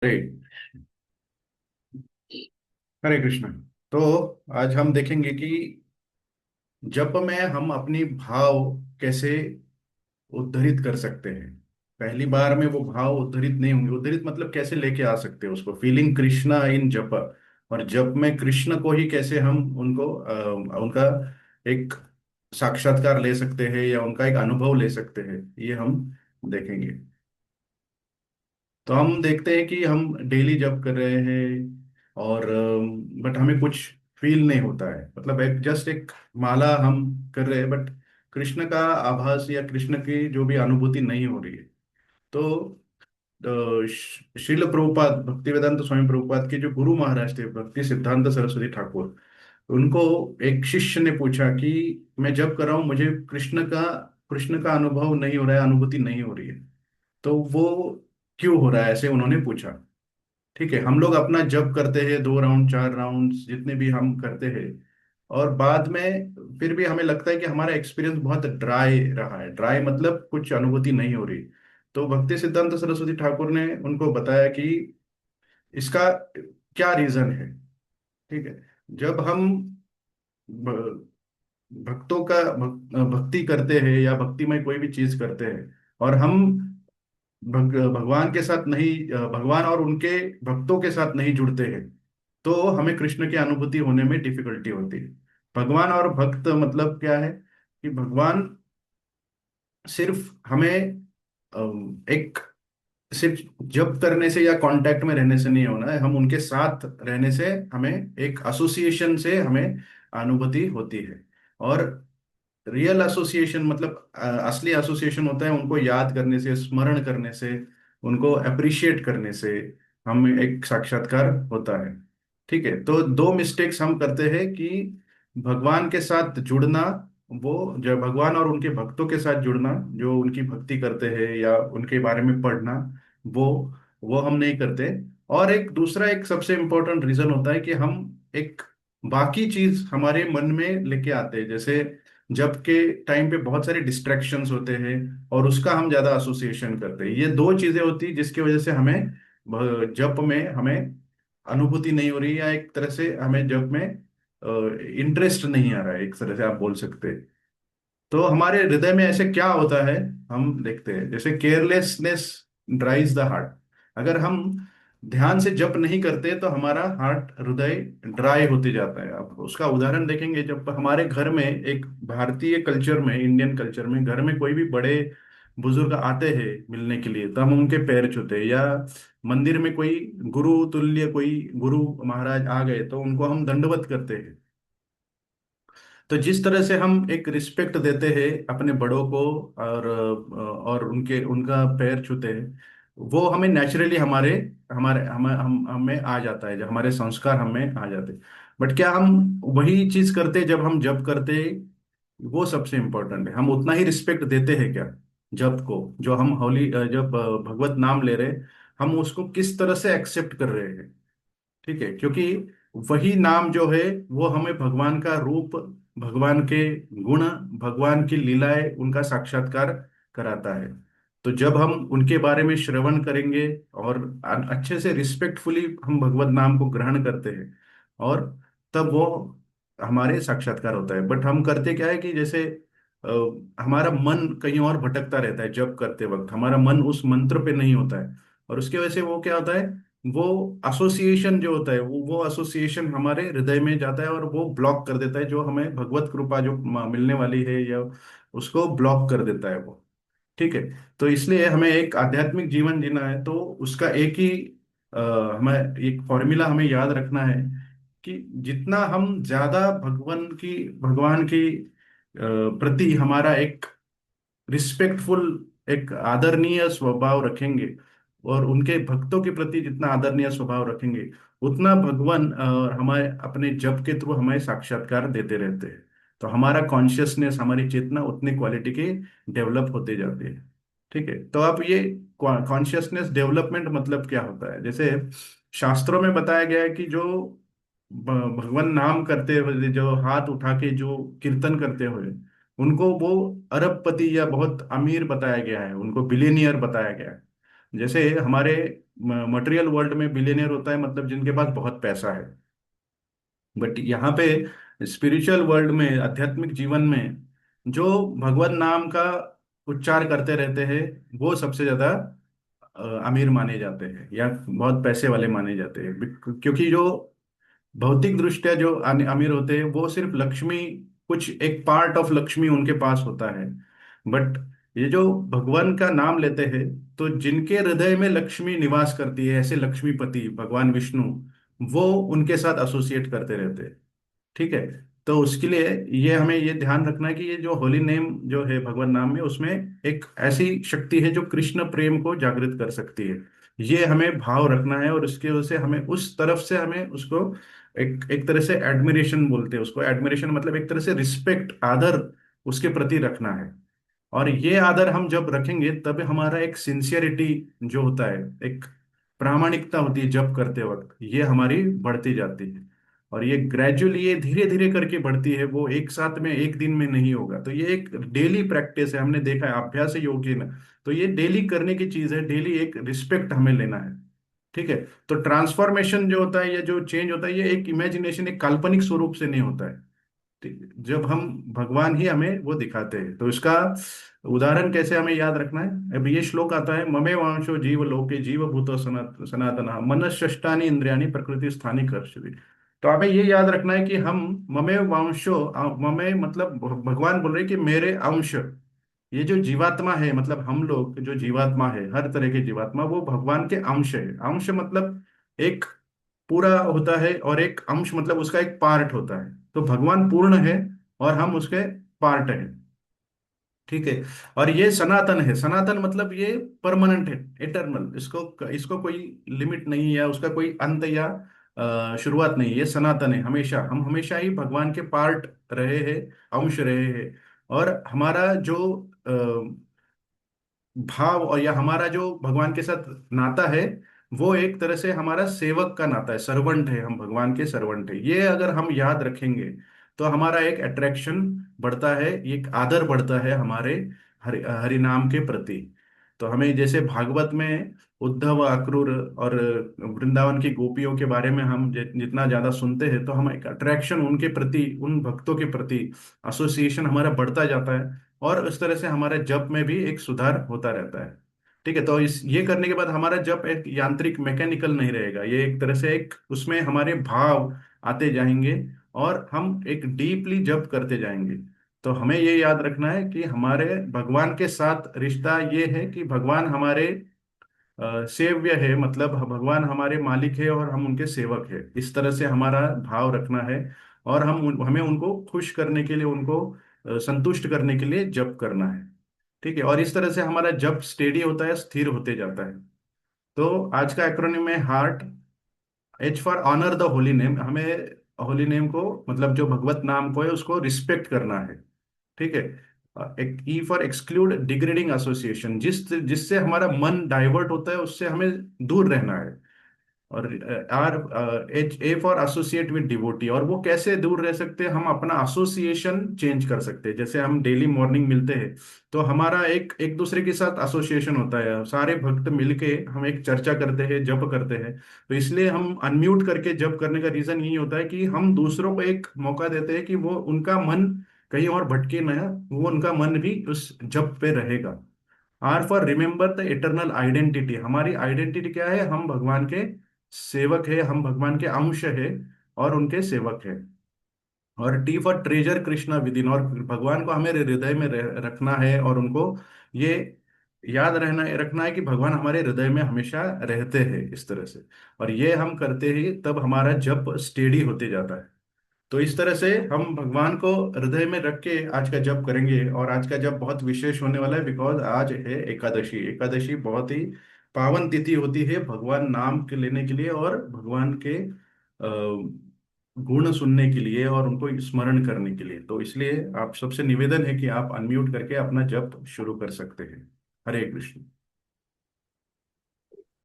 हरे हरे कृष्ण। तो आज हम देखेंगे कि जप में हम अपनी भाव कैसे उद्धरित कर सकते हैं। पहली बार में वो भाव उद्धरित नहीं होंगे। उद्धरित मतलब कैसे लेके आ सकते हैं उसको, फीलिंग कृष्णा इन जप। और जप में कृष्ण को ही कैसे हम उनको उनका एक साक्षात्कार ले सकते हैं या उनका एक अनुभव ले सकते हैं, ये हम देखेंगे। तो हम देखते हैं कि हम डेली जप कर रहे हैं और बट हमें कुछ फील नहीं होता है। मतलब एक जस्ट एक माला हम कर रहे हैं, बट कृष्ण का आभास या कृष्ण की जो भी अनुभूति नहीं हो रही है। तो श्रील प्रभुपाद, भक्ति वेदांत स्वामी प्रभुपाद के जो गुरु महाराज थे, भक्ति सिद्धांत सरस्वती ठाकुर, उनको एक शिष्य ने पूछा कि मैं जप कर रहा हूँ, मुझे कृष्ण का अनुभव नहीं हो रहा है, अनुभूति नहीं हो रही है, तो वो क्यों हो रहा है, ऐसे उन्होंने पूछा। ठीक है, हम लोग अपना जप करते हैं, 2 राउंड 4 राउंड जितने भी हम करते हैं, और बाद में फिर भी हमें लगता है कि हमारा एक्सपीरियंस बहुत ड्राई रहा है। ड्राई मतलब कुछ अनुभूति नहीं हो रही। तो भक्ति सिद्धांत सरस्वती ठाकुर ने उनको बताया कि इसका क्या रीजन है। ठीक है, जब हम भ- भक्तों का भक्ति करते हैं या भक्ति में कोई भी चीज करते हैं, और हम भगवान के साथ नहीं, भगवान और उनके भक्तों के साथ नहीं जुड़ते हैं, तो हमें कृष्ण की अनुभूति होने में डिफिकल्टी होती है। भगवान और भक्त मतलब क्या है कि भगवान सिर्फ हमें एक सिर्फ जप करने से या कांटेक्ट में रहने से नहीं होना है, हम उनके साथ रहने से, हमें एक एसोसिएशन से हमें अनुभूति होती है। और रियल एसोसिएशन मतलब असली एसोसिएशन होता है उनको याद करने से, स्मरण करने से, उनको अप्रिशिएट करने से हम एक साक्षात्कार होता है। ठीक है, तो दो मिस्टेक्स हम करते हैं कि भगवान के साथ जुड़ना, वो जब भगवान और उनके भक्तों के साथ जुड़ना, जो उनकी भक्ति करते हैं या उनके बारे में पढ़ना, वो वो हम नहीं करते। और एक दूसरा, एक सबसे इम्पोर्टेंट रीजन होता है कि हम एक बाकी चीज हमारे मन में लेके आते हैं। जैसे जब के टाइम पे बहुत सारे डिस्ट्रैक्शंस होते हैं और उसका हम ज्यादा एसोसिएशन करते हैं। ये दो चीजें होती हैं जिसकी वजह से हमें जप में हमें अनुभूति नहीं हो रही, या एक तरह से हमें जप में इंटरेस्ट नहीं आ रहा है, एक तरह से आप बोल सकते हैं। तो हमारे हृदय में ऐसे क्या होता है, हम देखते हैं। जैसे केयरलेसनेस ड्राइज द हार्ट। अगर हम ध्यान से जप नहीं करते तो हमारा हार्ट, हृदय ड्राई होते जाता है। आप उसका उदाहरण देखेंगे, जब हमारे घर में, एक भारतीय कल्चर में, इंडियन कल्चर में, घर में कोई भी बड़े बुजुर्ग आते हैं मिलने के लिए, तो हम उनके पैर छूते हैं। या मंदिर में कोई गुरु तुल्य कोई गुरु महाराज आ गए तो उनको हम दंडवत करते हैं। तो जिस तरह से हम एक रिस्पेक्ट देते हैं अपने बड़ों को, और उनके उनका पैर छूते हैं, वो हमें नेचुरली हमारे हमारे हमें आ जाता है, जब हमारे संस्कार हमें आ जाते हैं। बट क्या हम वही चीज करते जब हम जब करते, वो सबसे इम्पोर्टेंट है। हम उतना ही रिस्पेक्ट देते हैं क्या जब को, जो हम जब भगवत नाम ले रहे हैं, हम उसको किस तरह से एक्सेप्ट कर रहे हैं। ठीक है, क्योंकि वही नाम जो है वो हमें भगवान का रूप, भगवान के गुण, भगवान की लीलाएं, उनका साक्षात्कार कराता है। तो जब हम उनके बारे में श्रवण करेंगे और अच्छे से रिस्पेक्टफुली हम भगवत नाम को ग्रहण करते हैं, और तब वो हमारे साक्षात्कार होता है। बट हम करते क्या है कि जैसे अ, हमारा मन कहीं और भटकता रहता है। जब करते वक्त हमारा मन उस मंत्र पे नहीं होता है, और उसकी वजह से वो क्या होता है, वो एसोसिएशन जो होता है, वो एसोसिएशन हमारे हृदय में जाता है और वो ब्लॉक कर देता है, जो हमें भगवत कृपा जो मिलने वाली है, या उसको ब्लॉक कर देता है वो। ठीक है, तो इसलिए हमें एक आध्यात्मिक जीवन जीना है, तो उसका एक ही अ, हमें एक फॉर्मूला हमें याद रखना है कि जितना हम ज्यादा भगवान की प्रति हमारा एक रिस्पेक्टफुल, एक आदरणीय स्वभाव रखेंगे, और उनके भक्तों के प्रति जितना आदरणीय स्वभाव रखेंगे, उतना भगवान हमारे अपने जप के थ्रू हमें साक्षात्कार देते रहते हैं। तो हमारा कॉन्शियसनेस, हमारी चेतना उतने क्वालिटी की डेवलप होते जाती है। ठीक है, तो आप ये कॉन्शियसनेस डेवलपमेंट मतलब क्या होता है, जैसे शास्त्रों में बताया गया है कि जो भगवान नाम करते हुए, जो हाथ उठा के जो कीर्तन करते हुए, उनको वो अरबपति या बहुत अमीर बताया गया है, उनको बिलियनियर बताया गया है। जैसे हमारे मटेरियल वर्ल्ड में बिलियनियर होता है मतलब जिनके पास बहुत पैसा है, बट यहाँ पे स्पिरिचुअल वर्ल्ड में, आध्यात्मिक जीवन में, जो भगवत नाम का उच्चार करते रहते हैं वो सबसे ज्यादा अमीर माने जाते हैं या बहुत पैसे वाले माने जाते हैं। क्योंकि जो भौतिक दृष्टया जो अमीर होते हैं वो सिर्फ लक्ष्मी, कुछ एक पार्ट ऑफ लक्ष्मी उनके पास होता है। बट ये जो भगवान का नाम लेते हैं, तो जिनके हृदय में लक्ष्मी निवास करती है, ऐसे लक्ष्मीपति भगवान विष्णु, वो उनके साथ एसोसिएट करते रहते हैं। ठीक है। तो उसके लिए ये हमें ये ध्यान रखना है कि ये जो होली नेम जो है भगवान नाम में, उसमें एक ऐसी शक्ति है जो कृष्ण प्रेम को जागृत कर सकती है। ये हमें भाव रखना है, और उसके वजह से हमें उस तरफ से हमें उसको एक एक तरह से एडमिरेशन बोलते हैं उसको। एडमिरेशन मतलब एक तरह से रिस्पेक्ट, आदर उसके प्रति रखना है। और ये आदर हम जब रखेंगे तब हमारा एक सिंसियरिटी जो होता है, एक प्रामाणिकता होती है जब करते वक्त, ये हमारी बढ़ती जाती है। और ये ग्रेजुअली, ये धीरे धीरे करके बढ़ती है, वो एक साथ में एक दिन में नहीं होगा। तो ये एक डेली प्रैक्टिस है, हमने देखा है अभ्यास योगी ना। तो ये डेली करने की चीज है, डेली एक रिस्पेक्ट हमें लेना है। ठीक है। तो ट्रांसफॉर्मेशन जो होता है, ये जो चेंज होता है, ये एक इमेजिनेशन, एक काल्पनिक स्वरूप से नहीं होता है। ठीक है? जब हम भगवान ही हमें वो दिखाते हैं, तो इसका उदाहरण कैसे हमें याद रखना है। अब ये श्लोक आता है, ममे वांशो जीव लोके जीव भूतो सनातना मनष्ठानि इंद्रियाणि प्रकृति स्थानि कर्षति। तो हमें ये याद रखना है कि हम ममे वांशो, ममे मतलब भगवान बोल रहे हैं कि मेरे अंश, ये जो जीवात्मा है, मतलब हम लोग जो जीवात्मा है, हर तरह के जीवात्मा वो भगवान के अंश है। अंश मतलब एक पूरा होता है, और एक अंश मतलब उसका एक पार्ट होता है। तो भगवान पूर्ण है और हम उसके पार्ट हैं। ठीक है। और ये सनातन है। सनातन मतलब ये परमानेंट है, इटर्नल। इसको इसको कोई लिमिट नहीं है, उसका कोई अंत या शुरुआत नहीं है। ये सनातन है, हमेशा, हम हमेशा ही भगवान के पार्ट रहे हैं, अंश रहे हैं। और हमारा जो भाव, और या हमारा जो भगवान के साथ नाता है, वो एक तरह से हमारा सेवक का नाता है, सर्वेंट है, हम भगवान के सर्वेंट है। ये अगर हम याद रखेंगे तो हमारा एक अट्रैक्शन बढ़ता है, एक आदर बढ़ता है हमारे हरि नाम के प्रति। तो हमें जैसे भागवत में उद्धव, अक्रूर और वृंदावन की गोपियों के बारे में हम जितना ज्यादा सुनते हैं, तो हम एक अट्रैक्शन उनके प्रति, उन भक्तों के प्रति एसोसिएशन हमारा बढ़ता जाता है। और इस तरह से हमारे जप में भी एक सुधार होता रहता है। ठीक है। तो इस ये करने के बाद हमारा जप एक यांत्रिक, मैकेनिकल नहीं रहेगा। ये एक तरह से एक उसमें हमारे भाव आते जाएंगे, और हम एक डीपली जप करते जाएंगे। तो हमें ये याद रखना है कि हमारे भगवान के साथ रिश्ता ये है कि भगवान हमारे सेव्य है, मतलब भगवान हमारे मालिक है और हम उनके सेवक है। इस तरह से हमारा भाव रखना है। और हमें उनको खुश करने के लिए, उनको संतुष्ट करने के लिए जप करना है। ठीक है। और इस तरह से हमारा जप स्टेडी होता है, स्थिर होते जाता है। तो आज का एक्रोनिम है heart. H for honour the holy name. हमें होली नेम को, मतलब जो भगवत नाम को है, उसको रिस्पेक्ट करना है। ठीक है। एक E for exclude degrading association, जिससे हमारा मन डाइवर्ट होता है, उससे हमें दूर रहना है। और R H A for associate with devotee. और वो कैसे दूर रह सकते हैं, हम अपना एसोसिएशन चेंज कर सकते हैं। जैसे हम डेली मॉर्निंग मिलते हैं, तो हमारा एक एक दूसरे के साथ एसोसिएशन होता है, सारे भक्त मिलके हम एक चर्चा करते हैं, जप करते हैं। तो इसलिए हम अनम्यूट करके जप करने का रीजन यही होता है कि हम दूसरों को एक मौका देते हैं कि वो उनका मन कहीं और भटके ना, वो उनका मन भी उस जप पे रहेगा। R for remember the eternal identity. हमारी आइडेंटिटी क्या है, हम भगवान के सेवक है, हम भगवान के अंश है और उनके सेवक है। और T for treasure Krishna with in. और भगवान को हमें हृदय में रखना है, और उनको ये याद रखना है कि भगवान हमारे हृदय में हमेशा रहते हैं, इस तरह से। और ये हम करते ही तब हमारा जप स्टेडी होते जाता है। तो इस तरह से हम भगवान को हृदय में रख के आज का जप करेंगे। और आज का जप बहुत विशेष होने वाला है, बिकॉज आज है एकादशी। एकादशी बहुत ही पावन तिथि होती है भगवान नाम के लेने के लिए, और भगवान के गुण सुनने के लिए, और उनको स्मरण करने के लिए। तो इसलिए आप सबसे निवेदन है कि आप अनम्यूट करके अपना जप शुरू कर सकते हैं। हरे कृष्ण।